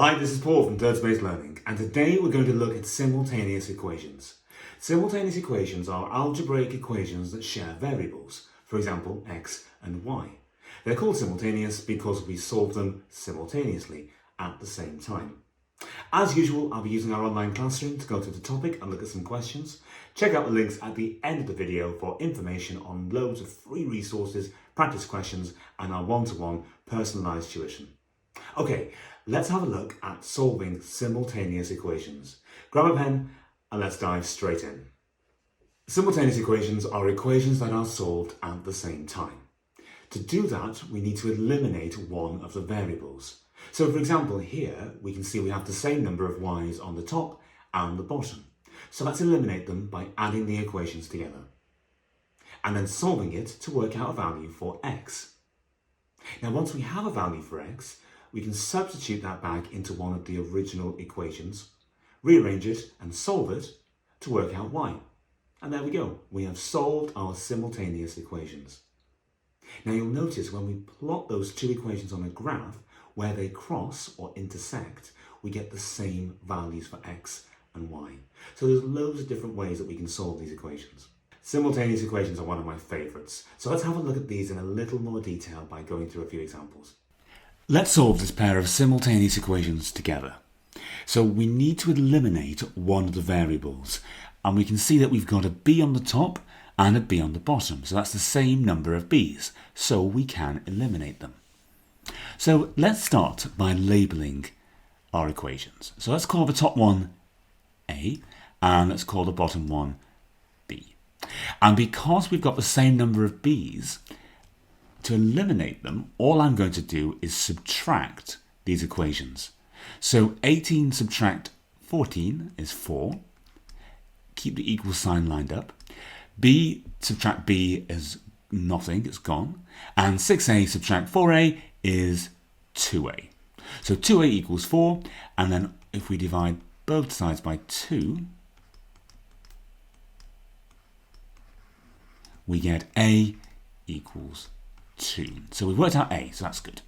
Hi, this is Paul from Third Space Learning, and today we're going to look at simultaneous equations. Simultaneous equations are algebraic equations that share variables, for example, x and y. They're called simultaneous because we solve them simultaneously at the same time. As usual, I'll be using our online classroom to go through the topic and look at some questions. Check out the links at the end of the video for information on loads of free resources, practice questions, and our one-to-one personalised tuition. Okay, let's have a look at solving simultaneous equations. Grab a pen and let's dive straight in. Simultaneous equations are equations that are solved at the same time. To do that, we need to eliminate one of the variables. So for example, here we can see we have the same number of y's on the top and the bottom. So let's eliminate them by adding the equations together and then solving it to work out a value for x. Now once we have a value for x, we can substitute that back into one of the original equations, rearrange it and solve it to work out y. And there we go, we have solved our simultaneous equations. Now you'll notice when we plot those two equations on a graph, where they cross or intersect, we get the same values for x and y. So there's loads of different ways that we can solve these equations. Simultaneous equations are one of my favourites. So let's have a look at these in a little more detail by going through a few examples. Let's solve this pair of simultaneous equations together. So we need to eliminate one of the variables, and we can see that we've got a b on the top and a b on the bottom. So that's the same number of b's, so we can eliminate them. So let's start by labelling our equations. So let's call the top one a, and let's call the bottom one b. And because we've got the same number of b's, to eliminate them, all I'm going to do is subtract these equations. So 18 subtract 14 is 4. Keep the equal sign lined up. B subtract b is nothing, it's gone. And 6a subtract 4a is 2a. So 2a equals 4, and then if we divide both sides by 2, we get a equals 2. So we've worked out a, so that's good.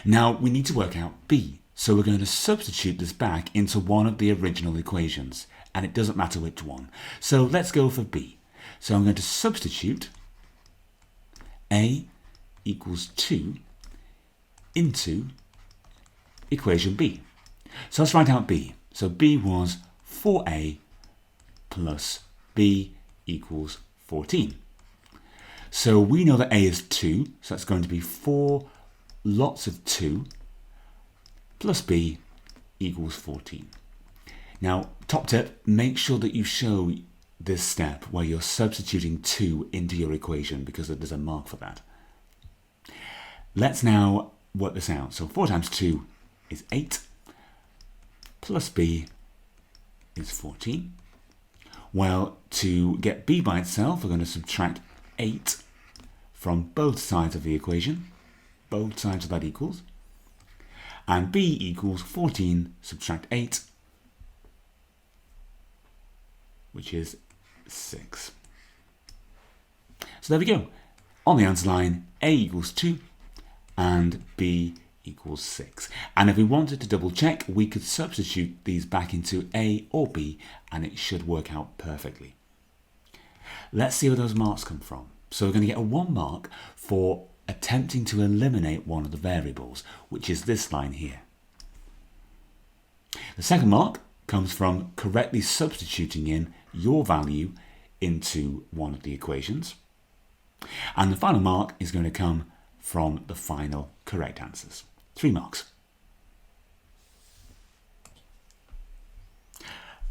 Now we need to work out b. So we're going to substitute this back into one of the original equations, and it doesn't matter which one. So let's go for b. So I'm going to substitute a equals 2 into equation b. So let's write out b. So b was 4a plus b equals 14. So we know that a is 2, so that's going to be 4 lots of 2 plus b equals 14. Now, top tip, make sure that you show this step where you're substituting 2 into your equation, because there's a mark for that. Let's now work this out. So 4 times 2 is 8, plus b is 14. Well, to get b by itself, we're going to subtract 8 from both sides of the equation, both sides of that equals, and b equals 14 subtract 8, which is 6. So there we go. On the answer line, a equals 2 and b equals 6. And if we wanted to double check, we could substitute these back into a or b, and it should work out perfectly. Let's see where those marks come from. So we're going to get a 1 mark for attempting to eliminate one of the variables, which is this line here. The second mark comes from correctly substituting in your value into one of the equations. And the final mark is going to come from the final correct answers. 3 marks.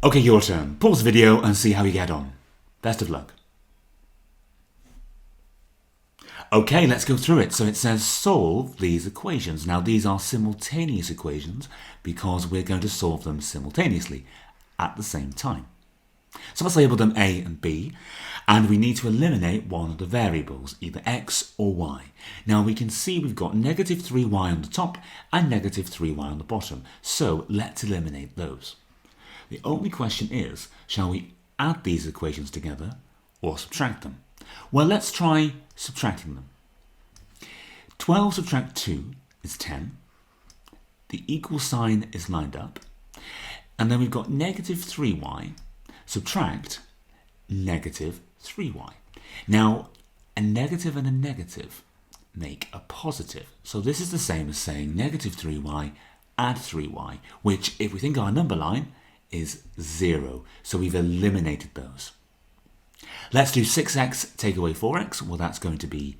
Okay, your turn. Pause the video and see how you get on. Best of luck. Okay, let's go through it. So it says solve these equations. Now these are simultaneous equations because we're going to solve them simultaneously at the same time. So let's label them a and b, and we need to eliminate one of the variables, either x or y. Now we can see we've got negative 3y on the top and negative 3y on the bottom, so let's eliminate those. The only question is, shall we add these equations together or subtract them? Well, let's try subtracting them. 12 subtract 2 is 10. the equal sign is lined up, and then we've got negative 3y, subtract negative 3y. Now, a negative and a negative make a positive. So this is the same as saying negative 3y add 3y, which, if we think of our number line, is 0. So we've eliminated those. Let's do 6x take away 4x. Well, that's going to be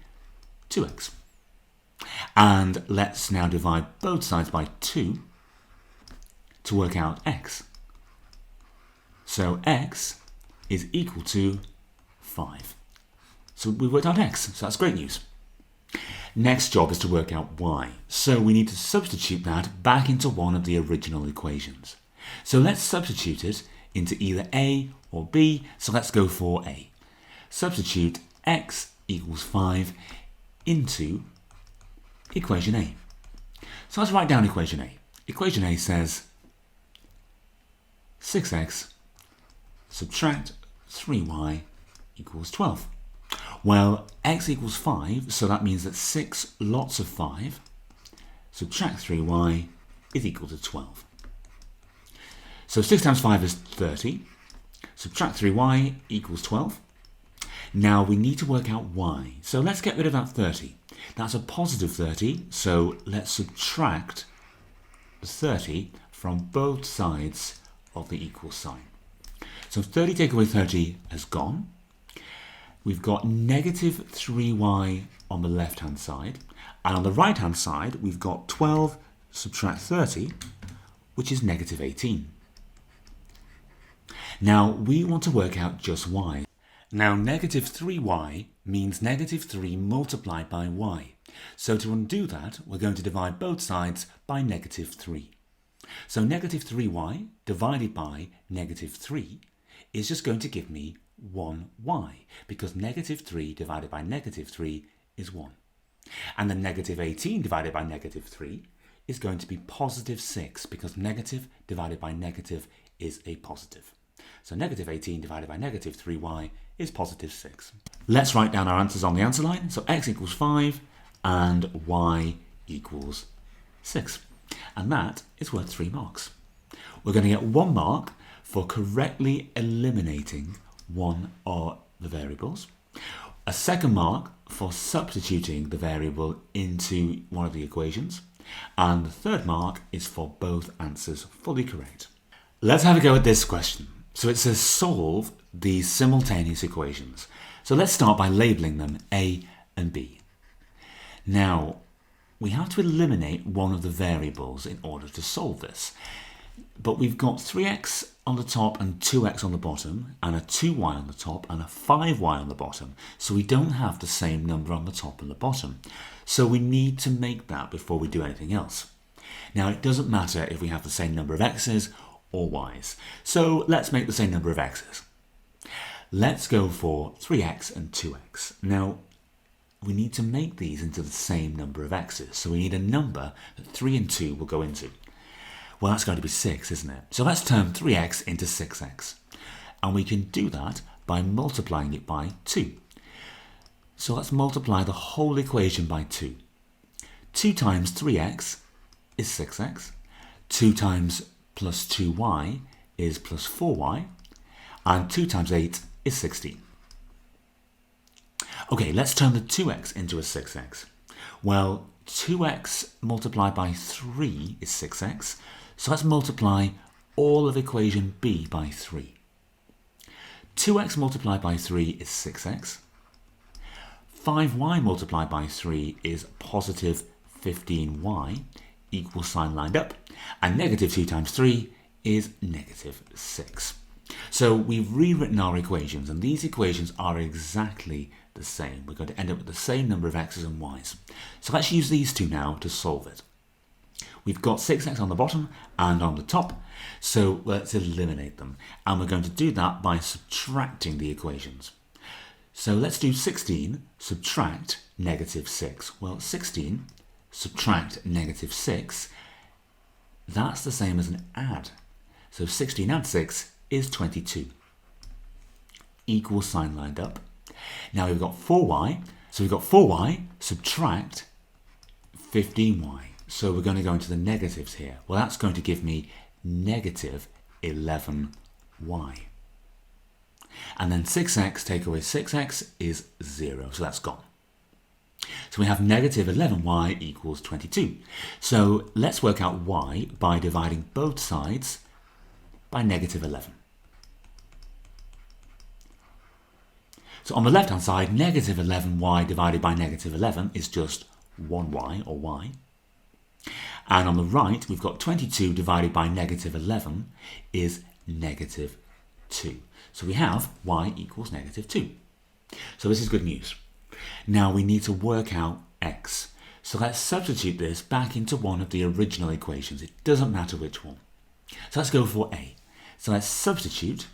2x. And let's now divide both sides by 2 to work out x. So x is equal to 5. So we worked out x, so that's great news. Next job is to work out y. So we need to substitute that back into one of the original equations. So let's substitute it into either a or b. So let's go for a. Substitute x equals 5 into equation a. So let's write down equation a. Equation a says 6x subtract 3y equals 12. Well, x equals 5, so that means that 6 lots of 5 subtract 3y is equal to 12. So 6 times 5 is 30. Subtract 3y equals 12. Now we need to work out y. So let's get rid of that 30. That's a positive 30, so let's subtract the 30 from both sides of the equal sign. So 30 take away 30 has gone. We've got negative 3y on the left-hand side, and on the right-hand side we've got 12 subtract 30, which is negative 18. Now we want to work out just y. Now negative 3y means negative 3 multiplied by y. So to undo that, we're going to divide both sides by negative 3. So negative 3y divided by negative 3 is just going to give me 1y, because negative 3 divided by negative 3 is 1. And then negative 18 divided by negative 3 is going to be positive 6, because negative divided by negative is a positive. So negative 18 divided by negative 3y is positive 6. Let's write down our answers on the answer line. So x equals 5 and y equals 6. And that is worth 3 marks. We're going to get 1 mark for correctly eliminating one of the variables, a 2nd mark for substituting the variable into one of the equations, and the 3rd mark is for both answers fully correct. Let's have a go at this question. So it says solve these simultaneous equations. So let's start by labeling them A and B. Now, we have to eliminate one of the variables in order to solve this. But we've got 3x on the top and 2x on the bottom, and a 2y on the top and a 5y on the bottom. So we don't have the same number on the top and the bottom. So we need to make that before we do anything else. Now, it doesn't matter if we have the same number of x's or y's. So let's make the same number of x's. Let's go for 3x and 2x. Now, we need to make these into the same number of x's. So we need a number that 3 and 2 will go into. Well, that's going to be 6, isn't it? So let's turn 3x into 6x. And we can do that by multiplying it by 2. So let's multiply the whole equation by 2. 2 times 3x is 6x. 2 times plus 2y is plus 4y. And 2 times 8 is 16. Okay, let's turn the 2x into a 6x. Well, 2x multiplied by 3 is 6x. So let's multiply all of equation B by 3. 2x multiplied by 3 is 6x. 5y multiplied by 3 is positive 15y, equal sign lined up. And negative 2 times 3 is negative 6. So we've rewritten our equations, and these equations are exactly the same. We're going to end up with the same number of x's and y's. So let's use these two now to solve it. We've got 6x on the bottom and on the top, so let's eliminate them. And we're going to do that by subtracting the equations. So let's do 16 subtract negative 6. Well, 16 subtract negative 6, that's the same as an add. So 16 add 6 is 22. Equal sign lined up. Now we've got 4y, so we've got 4y subtract 15y. so we're going to go into the negatives here. Well, that's going to give me negative 11y. And then 6x take away 6x is 0, so that's gone. So we have negative 11y equals 22. So let's work out y by dividing both sides by negative 11. So on the left-hand side, negative 11y divided by negative 11 is just 1y, or y. And on the right, we've got 22 divided by negative 11 is negative 2. So we have y equals negative 2. So this is good news. Now we need to work out x. So let's substitute this back into one of the original equations. It doesn't matter which one. So let's go for a. So let's substitute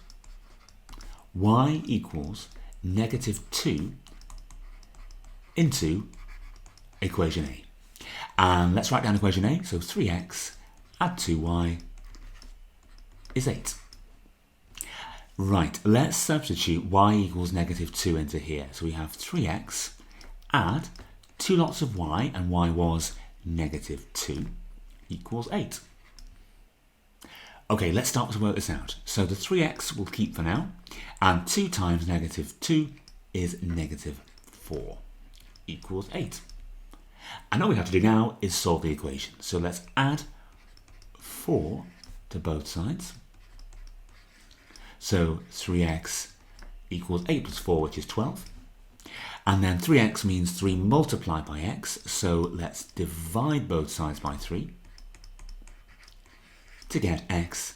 y equals negative 2 into equation a. And let's write down equation a. So 3x add 2y is 8. Right, let's substitute y equals negative 2 into here. So we have 3x add 2 lots of y, and y was negative 2, equals 8. Okay, let's start to work this out. So the 3x will keep for now, and 2 times negative 2 is negative 4, equals 8. And all we have to do now is solve the equation. So let's add 4 to both sides. So 3x equals 8 plus 4, which is 12. And then 3x means 3 multiplied by x, so let's divide both sides by 3 to get x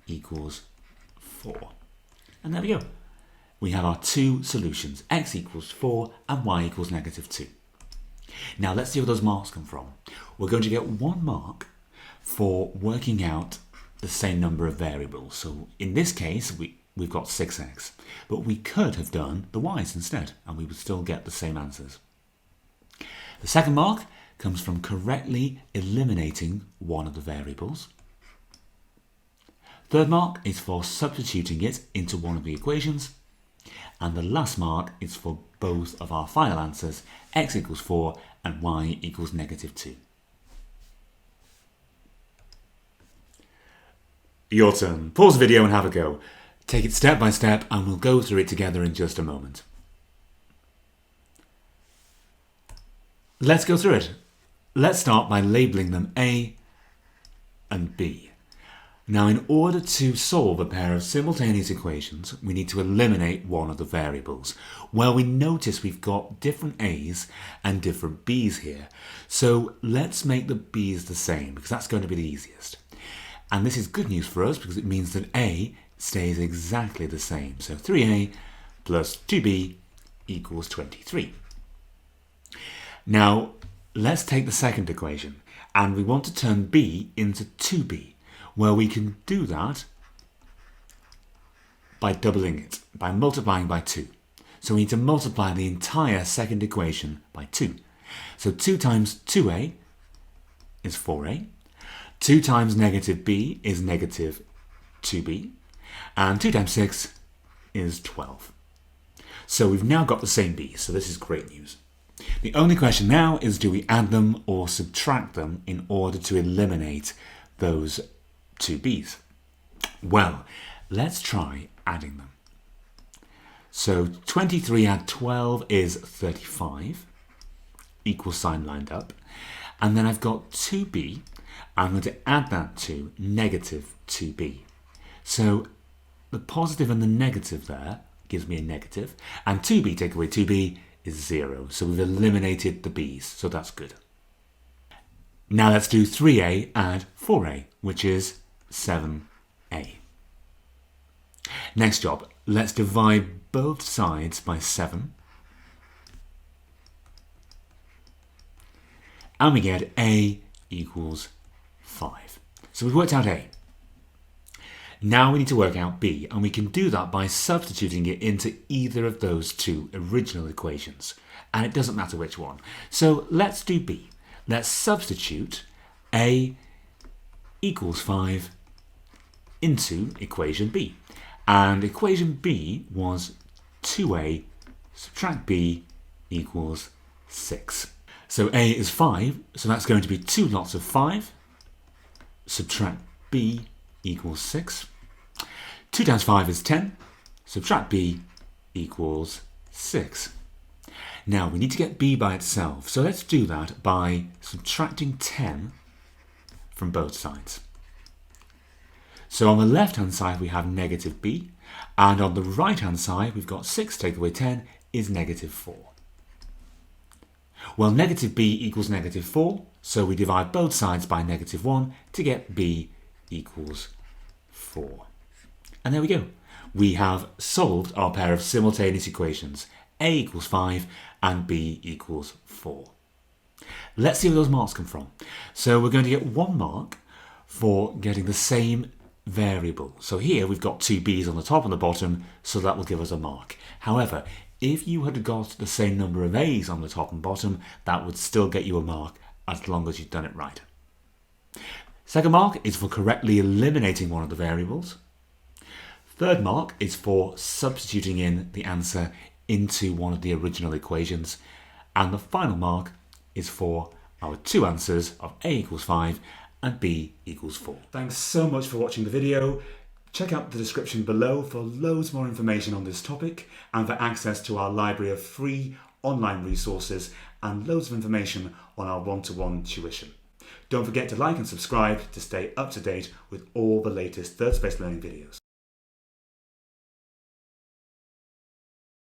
equals 4. And there we go. We have our two solutions, x equals 4 and y equals negative 2. Now let's see where those marks come from. We're going to get 1 mark for working out the same number of variables. So in this case, we've got 6x, but we could have done the y's instead, and we would still get the same answers. The second mark comes from correctly eliminating one of the variables. Third mark is for substituting it into one of the equations. And the last mark is for both of our final answers, x equals 4 and y equals negative 2. Your turn. Pause the video and have a go. Take it step by step and we'll go through it together in just a moment. Let's go through it. Let's start by labelling them A and B. Now, in order to solve a pair of simultaneous equations, we need to eliminate one of the variables. Well, we notice we've got different A's and different B's here. So let's make the B's the same, because that's going to be the easiest. And this is good news for us, because it means that A stays exactly the same. So 3A plus 2B equals 23. Now, let's take the second equation, and we want to turn B into 2B. Well, we can do that by doubling it, by multiplying by 2. So we need to multiply the entire second equation by 2. So 2 times 2a is 4a. 2 times negative b is negative 2b. And 2 times 6 is 12. So we've now got the same b, so this is great news. The only question now is, do we add them or subtract them in order to eliminate those 2 b's? Well, let's try adding them. So 23 add 12 is 35, equal sign lined up. And then I've got 2b. I'm going to add that to negative 2b. So the positive and the negative there gives me a negative. And 2b take away 2b is 0. So we've eliminated the b's, so that's good. Now let's do 3a add 4a, which is 7a. Next job, let's divide both sides by 7. And we get a equals 5. So we've worked out a. Now we need to work out b, and we can do that by substituting it into either of those two original equations. And it doesn't matter which one. So let's do b. Let's substitute a equals 5 into equation b. And equation b was 2a subtract b equals 6. So A is 5, so that's going to be 2 lots of 5. Subtract B equals 6. 2 times 5 is 10. Subtract B equals 6. Now we need to get B by itself, so let's do that by subtracting 10 from both sides. So on the left hand side we have negative B, and on the right hand side we've got 6 take away 10 is negative 4. Well, negative B equals negative 4, so we divide both sides by negative 1 to get B equals 4. And there we go. We have solved our pair of simultaneous equations, A equals 5 and B equals 4. Let's see where those marks come from. So we're going to get 1 mark for getting the same variable. So here we've got 2 B's on the top and the bottom, so that will give us a mark. However, if you had got the same number of A's on the top and bottom, that would still get you a mark as long as you've done it right. Second mark is for correctly eliminating one of the variables. Third mark is for substituting in the answer into one of the original equations. And the final mark is for our 2 answers of A equals 5 and B equals 4. Thanks so much for watching the video. Check out the description below for loads more information on this topic and for access to our library of free online resources and loads of information on our one-to-one tuition. Don't forget to like and subscribe to stay up to date with all the latest third space learning videos.